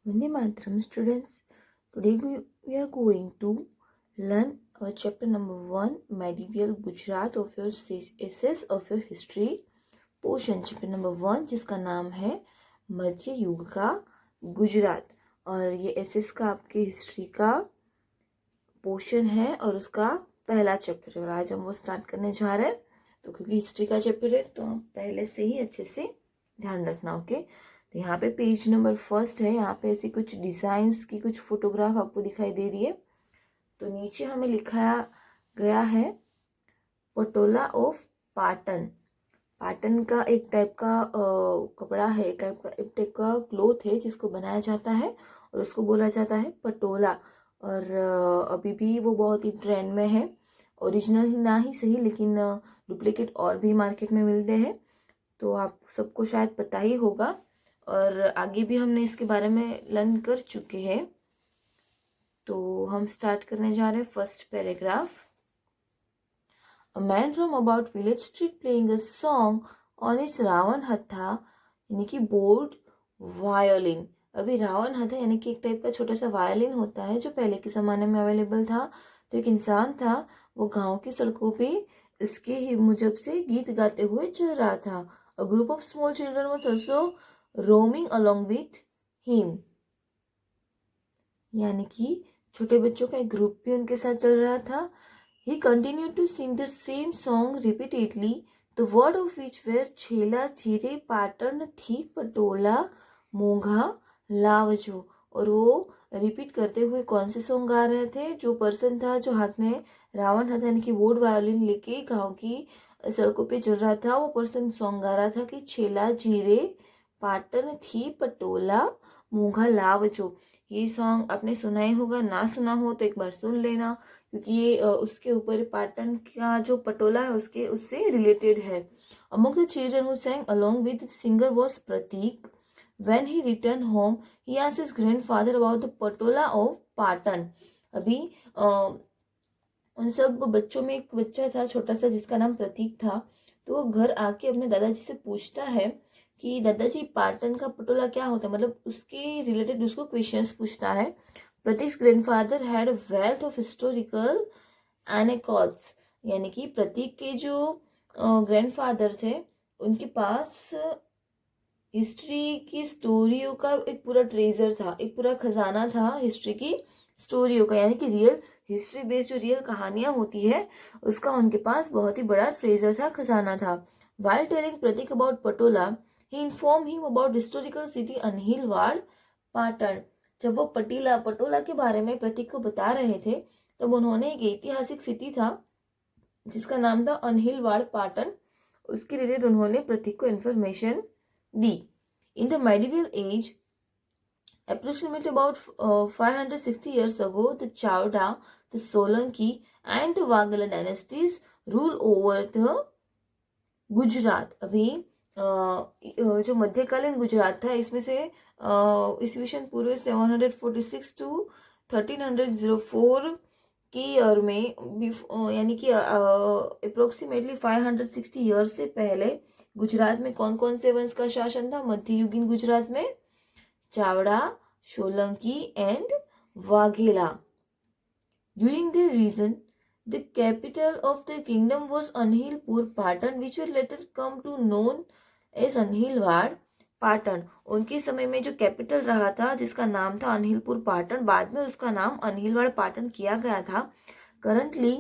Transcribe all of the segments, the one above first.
Vande Mataram students. Today we are going to learn our chapter number 1, Medieval Gujarat of your essays of your history portion chapter number 1 जिसका नाम है मध्य युग का गुजरात। और ये assess का आपके हिस्ट्री का पोर्शन है और उसका पहला चैप्टर है और आज हम वो स्टार्ट करने जा रहे हैं। तो क्योंकि हिस्ट्री का चैप्टर है तो आप पहले से ही अच्छे से ध्यान रखना। ओके, तो यहाँ पे पेज नंबर 1 है। यहाँ पे ऐसी कुछ डिजाइन्स की कुछ फोटोग्राफ आपको दिखाई दे रही है। तो नीचे हमें लिखाया गया है पटोला ऑफ पाटन। पाटन का एक टाइप का कपड़ा है, एक टाइप का क्लोथ है जिसको बनाया जाता है और उसको बोला जाता है पटोला। और अभी भी वो बहुत ही ट्रेंड में है। ओरिजिनल ही ना ही सही लेकिन डुप्लीकेट और भी मार्केट में मिलते हैं। तो आप सबको शायद पता ही होगा और आगे भी हमने इसके बारे में लर्न कर चुके हैं। तो हम स्टार्ट करने जा रहे हैं first paragraph. A man from about village street playing a song on his Ravanahatha यानी कि बोर्ड वायोलिन। अभी रावण हथा यानी कि एक टाइप का छोटा सा वायोलिन होता है जो पहले के ज़माने में अवेलेबल था। तो एक इंसान था, वो गांव की सड़कों पे इसके ही मुजब से गीत गाते हुए चल रहा था। A group of small children was also roaming along with him। यानी कि छोटे बच्चों का एक ग्रुप भी उनके साथ चल रहा था। He continued to sing the same song repeatedly, the word of which were छेला झीरे पाटन थी पटोला मोंघा लावजो। और वो रिपीट करते हुए कौन से सॉन्ग गा रहे थे? जो पर्सन था जो हाथ में रावण हाथ यानी कि बोर्ड वायोलिन लेके गांव की सड़कों पे चल रहा था, वो पर्सन सॉन्ग गा रहा था कि छेला झीरे पाटन थी पटोला मोंघा लावजो। ये सॉन्ग आपने सुना ही होगा, ना सुना हो तो एक बार सुन लेना क्योंकि ये उसके ऊपर पाटन का जो पटोला है उससे रिलेटेड है। Among the children who sang along with the singer was Pratik. When he returned home, he asked his grandfather about the patola of Patan. अभी उन सब बच्चों में एक बच्चा था छोटा सा जिसका नाम प्रतीक था। तो वो घर आके अपने दादाजी से पूछता है कि दादाजी पाटन का पटोला क्या होता है, मतलब उसके रिलेटेड उसको क्वेश्चंस पूछता है। Prateek's grandfather had a wealth of historical anecdotes. यानी कि प्रतीक के जो ग्रैंडफादर थे उनके पास हिस्ट्री की स्टोरियों का एक पूरा ट्रेजर था, एक पूरा खजाना था हिस्ट्री की स्टोरियों का। यानी कि रियल हिस्ट्री बेस्ड जो रियल कहानियां होती है उसका उनके पास बहुत ही बड़ा ट्रेजर था, खजाना था। While telling Pratik about Patola, he informed him about historical city Anhilwad Patan. जब वो पटोला के बारे में प्रतीक को बता रहे थे तब उन्होंने एक ऐतिहासिक सिटी था जिसका नाम था अनहिलवाड़ पाटन, उसके रिलेटेड उन्होंने प्रतीक को information the. In the medieval age, approximately about 560 years ago, the Chowda, the Solanki and the Waghala dynasties rule over the Gujarat. अभी जो मध्यकालीन गुजरात था इसमें से ईस्वीसन पूर्व 746 टू 1304 के ईयर में यानी कि अप्रोक्सीमेटली 560 ईयर्स से पहले गुजरात में कौन कौन से वंश का शासन था? मध्ययुगीन गुजरात में Chavda, Solanki and Vaghela. During the region the capital of their kingdom was Anhilpur Patan, which will later come to known as Anhilwad Patan। उनके समय में जो कैपिटल रहा था जिसका नाम था अनहिलपुर पाटन, बाद में उसका नाम अनहिलवाड़ पाटन किया गया था। Currently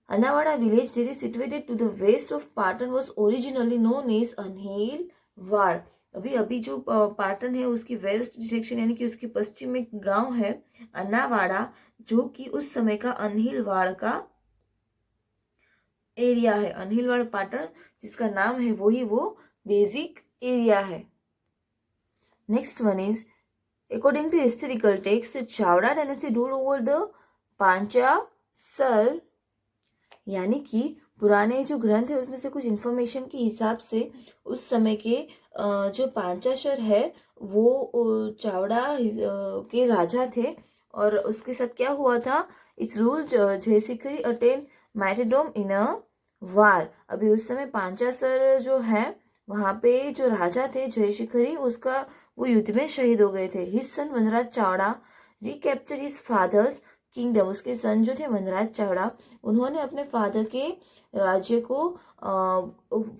Anawada village that is situated to the west of Patan was originally known as Anhilwad. अभी जो पाटन है उसकी वेस्ट डायरेक्शन यानी कि उसके पश्चिम में गांव है अनावाड़ा जो कि उस समय का अनहिलवाड़ का एरिया है। अनहिलवाड़ पाटन जिसका नाम है वही वो बेसिक एरिया है। Next one is according to historical text Chavda dynasty rule over the Panchasar. यानी कि पुराने जो ग्रंथ है उसमें से कुछ इंफॉर्मेशन के हिसाब से उस समय के जो पांचाशर है वो चावड़ा के राजा थे और उसके साथ क्या हुआ था? इट्स रूल जयसिखरी अटेन मैटेडोम इन अ वार। अभी उस समय पांचासर जो है वहाँ पे जो राजा थे जयशिखरी, उसका वो युद्ध में शहीद हो गए थे। His son Vanraj Chavda recapture his father's kingdom, उसके सन जो थे वनराज चावड़ा, उन्होंने अपने फादर के राज्य को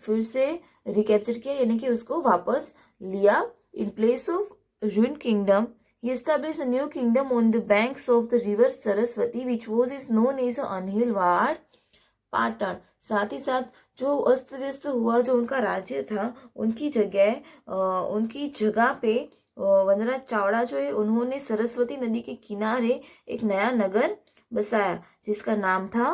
फिर से रिकैप्चर किया, यानी कि उसको वापस लिया। In place of ruined kingdom, he established a new kingdom on the banks of the river Saraswati, which was is known as Anhilwad Patan. साथ ही साथ जो अस्त व्यस्त हुआ जो उनका राज्य था, उनकी जगह पे वनराज चावड़ा जो है, उन्होंने सरस्वती नदी के किनारे एक नया नगर बसाया जिसका नाम था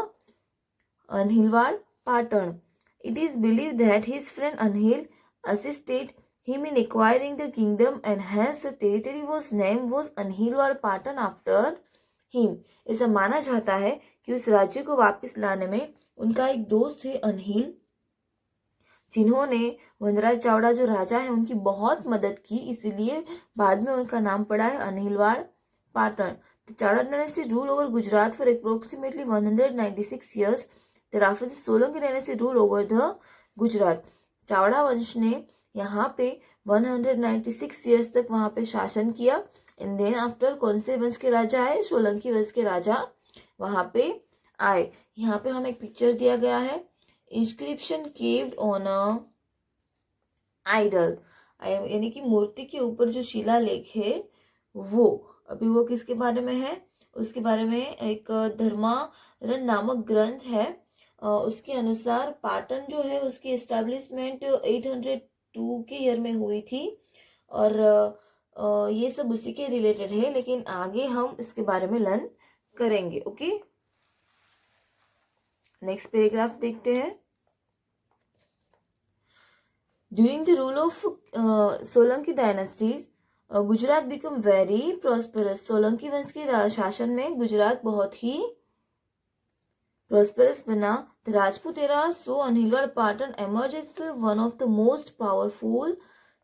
Anhilwad Patan. It is believed that his friend Anhil assisted him in acquiring the kingdom, and hence the territory was Anhilwar Patan after him. ऐसा माना जाता है कि उस राज्य को वापस लाने में उनका एक दोस्त थे अनहिल, जिन्होंने वनराज चावड़ा जो राजा है उनकी बहुत मदद की, इसलिए बाद में उनका नाम पड़ा है Anhilwad Patan. The Chawda dynasty ruled over Gujarat for approximately 196 years. Thereafter, the Solanki dynasty ruled over the Gujarat. Chavda वंश ने यहाँ पे 196 ईयर्स तक वहाँ पे शासन किया। एंड देन आफ्टर कौन से वंश के राजा आए? सोलंकी वंश के राजा वहाँ पे आए। यहाँ पे हमें एक पिक्चर दिया गया है, inscription carved on a idol, यानी कि मूर्ति के ऊपर जो शिलालेख है वो। अभी वो किसके बारे में है? उसके बारे में एक धर्मारण नामक ग्रंथ है। उसके अनुसार पाटन जो है उसकी एस्टेब्लिशमेंट 802 के ईयर में हुई थी, और ये सब उसी के रिलेटेड है, लेकिन आगे हम इसके बारे में लर्न करेंगे। ओके, नेक्स्ट पैराग्राफ देखते हैं। During the rule of Solanki dynasties Gujarat become very prosperous. Solanki वंश के शासन में गुजरात बहुत ही प्रॉस्परस बना। The Rajput era so Anhilwad Patan emerge as one of the most powerful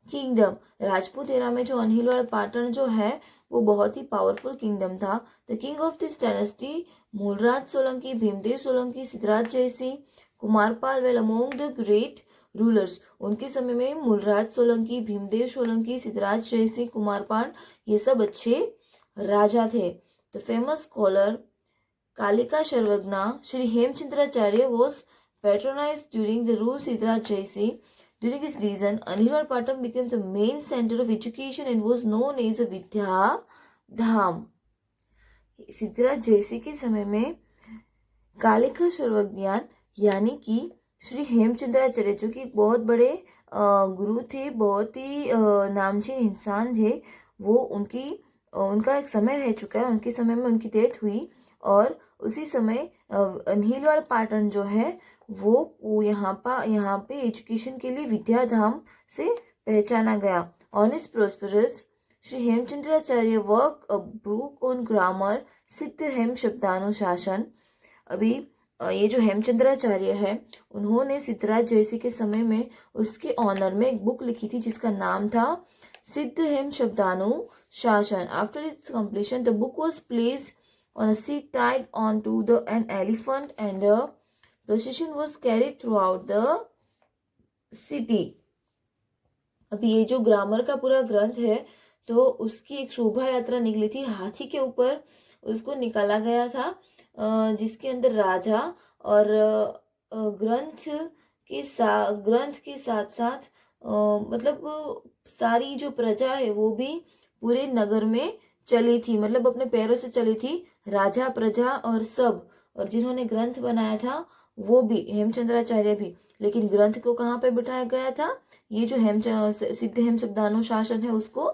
kingdom. Rajput era में जो अनहिलवाड़ पाटन जो है वो बहुत ही पावरफुल किंगडम था। The king of this dynasty Mulraj Solanki, Bhimdev Solanki, Siddhraj Jaysingh, Kumarpal well among the great rulers. उनके समय में मूलराज सोलंकी, भीमदेव सोलंकी, सिद्धराज जयसिंह, कुमारपाल, ये सब अच्छे राजा थे। The famous scholar Kalika Sarvagya Shri Hemchandracharya was patronized during the rule Siddharth Jayasingh. During his reign, Anilwar Patam became the main center of education and was known as a Vidya Dham. Siddhraj Jaisingh के समय में कालिका सर्वज्ञान यानी कि श्री हेमचंद्राचार्य, जो कि बहुत बड़े गुरु थे, बहुत ही नामचीन इंसान थे, वो उनका एक समय रह चुका है, उनके समय में उनकी डेथ हुई, और उसी समय अनहिलवाड़ पाटन जो है वो यहाँ पे एजुकेशन के लिए विद्याधाम से पहचाना गया। On is prosperous Shri Hemchandracharya work a book on grammar सिद्ध हेम शब्दानुशासन। अभी ये जो हेमचंद्राचार्य है उन्होंने सिद्धराज जयसिंह के समय में उसके ऑनर में एक बुक लिखी थी जिसका नाम था Siddha Hem Shabdanushasan. After its completion the book was placed on a seat tied onto an elephant, and the procession was carried throughout the city. अभी ये जो ग्रामर का पूरा ग्रंथ है तो उसकी एक शोभा यात्रा निकली थी, हाथी के ऊपर उसको निकाला गया था, जिसके अंदर राजा और ग्रंथ के साथ साथ मतलब सारी जो प्रजा है वो भी पूरे नगर में चली थी, मतलब अपने पैरों से चली थी, राजा प्रजा और सब, और जिन्होंने ग्रंथ बनाया था वो भी हेमचंद्राचार्य भी। लेकिन ग्रंथ को कहाँ पे बिठाया गया था? ये जो सिद्ध हेम शब्दानुशासन है उसको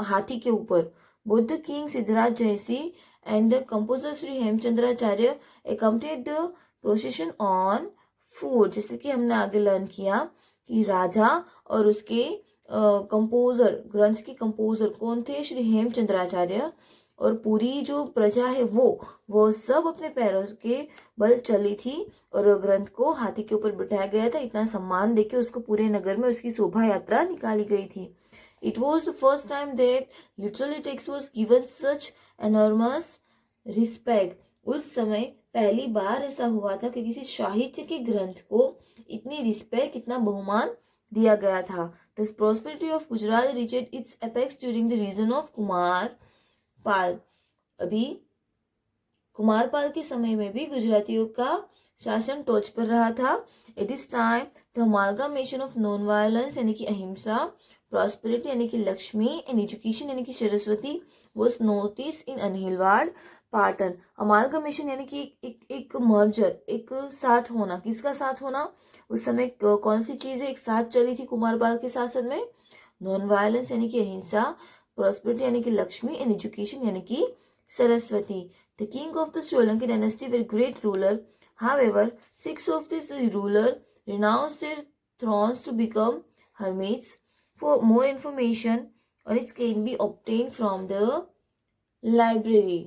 हाथी के ऊपर। Both king Siddhraj Jaisingh and the composer Shri Hemchandracharya accompanied the procession on foot. जैसे कि हमने आगे लर्न किया कि राजा और उसके कंपोजर, ग्रंथ के कंपोजर कौन थे? श्री हेमचंद्राचार्य, और पूरी जो प्रजा है वो सब अपने पैरों के बल चली थी, और ग्रंथ को हाथी के ऊपर बिठाया गया था। इतना सम्मान देके उसको पूरे नगर में उसकी शोभा यात्रा निकाली गई थी। It was the first time that literally text was given such enormous respect. उस समय पहली बार ऐसा हुआ था कि किसी साहित्य के ग्रंथ को इतनी रिस्पेक्ट, इतना बहुमान दिया गया था। The prosperity of Gujarat reached its apex during the region of Kumar Pal. अभी कुमारपाल के समय में भी गुजरातियों का शासन टॉच पर रहा था। At this time the amalgamation of non violence यानी कि अहिंसा, प्रॉस्पेरिटी यानी कि लक्ष्मी एंड एजुकेशन यानी कि Saraswati was notice in Anhilwad Patan. Amalgamation यानी कि एक मर्जर, एक साथ होना। किसका साथ होना? उस समय कौन सी चीजें एक साथ चली थी कुमारपाल के शासन में? नॉन वायलेंस यानी कि अहिंसा, प्रॉस्पेरिटी यानी कि लक्ष्मी एंड एजुकेशन यानी कि Saraswati. The king of the Sri Lankan dynasty were great ruler. However, 6 of these ruler renounced their thrones to become hermits. For more information on it can be obtained from the library.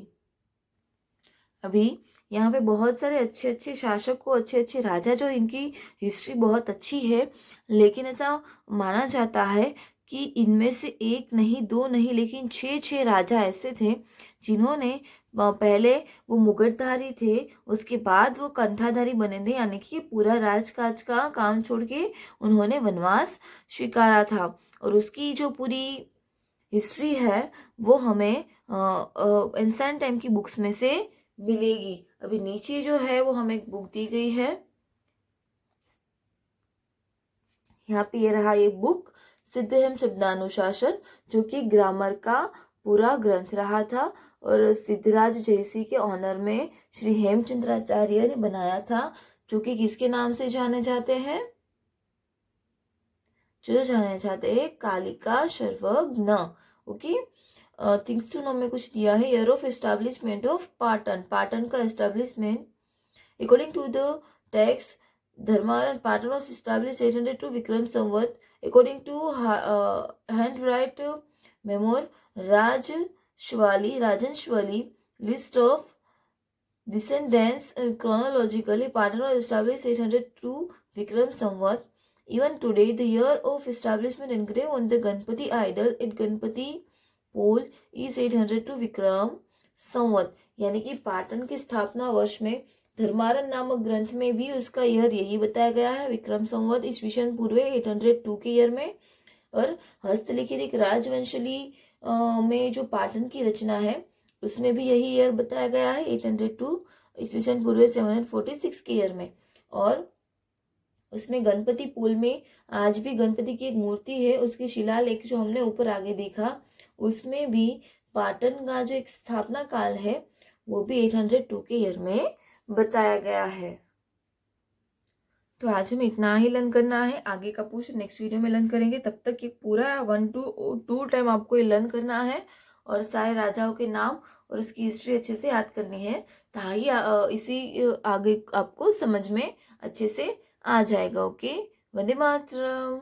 अभी यहाँ पे बहुत सारे अच्छे अच्छे शासक को, अच्छे अच्छे राजा, जो इनकी हिस्ट्री बहुत अच्छी है, लेकिन ऐसा माना जाता है कि इनमें से एक नहीं, दो नहीं, लेकिन 6 राजा ऐसे थे जिन्होंने पहले वो मुगटधारी थे, उसके बाद वो कंठाधारी बने थे, यानी कि पूरा राजकाज का काम छोड़ के उन्होंने वनवास स्वीकारा था। और उसकी जो पूरी हिस्ट्री है वो हमें एंसेंट टाइम की बुक्स में से मिलेगी। अभी नीचे जो है वो हमें एक बुक दी गई है, यहाँ पे ये रहा ये बुक सिद्धहेम शब्दानुशासन, जो कि ग्रामर का पूरा ग्रंथ रहा था और सिद्धराज जयसी के ऑनर में श्री हेमचंद्राचार्य ने बनाया था, जो कि किसके नाम से जाने जाते हैं? जो जाने जाते हैं कालिका सर्वज्ञ। ओके, थिंग्स टू नो में कुछ दिया है। Year of establishment of Patan, Patan का establishment according to the text Dharmaran Patan was established 802 Vikram Samvat according to handwrite memoir Rajan list of descendants chronologically Patan was established 802 Vikram Samvat. Even today, the year of establishment engraved on the Ganpati idol at Ganpati pole is 802 Vikram Samvat. यानी कि पाटन की स्थापना वर्ष में धर्मारण नामक ग्रंथ में भी उसका ईयर यही बताया गया है, विक्रम संवत ईस्वीसन पूर्व 802 के ईयर में। और हस्तलिखित एक राजवंशली में जो पाटन की रचना है उसमें भी यही ईयर बताया गया है, 802 ईस्वीसन पूर्व 746 के ईयर में। और उसमें गणपति पुल में आज भी गणपति की एक मूर्ति है, उसकी शिलालेख जो हमने ऊपर आगे देखा उसमें भी पाटन का जो एक स्थापना काल है वो भी 802 के ईयर में बताया गया है। तो आज हमें इतना ही लर्न करना है, आगे का पोर्शन नेक्स्ट वीडियो में लर्न करेंगे। तब तक ये पूरा 1 to 2 टाइम आपको ये लर्न करना है और सारे राजाओं के नाम और उसकी हिस्ट्री अच्छे से याद करनी है, ताकि इसी आगे आपको समझ में अच्छे से आ जाएगा। ओके, वंदे मातरम।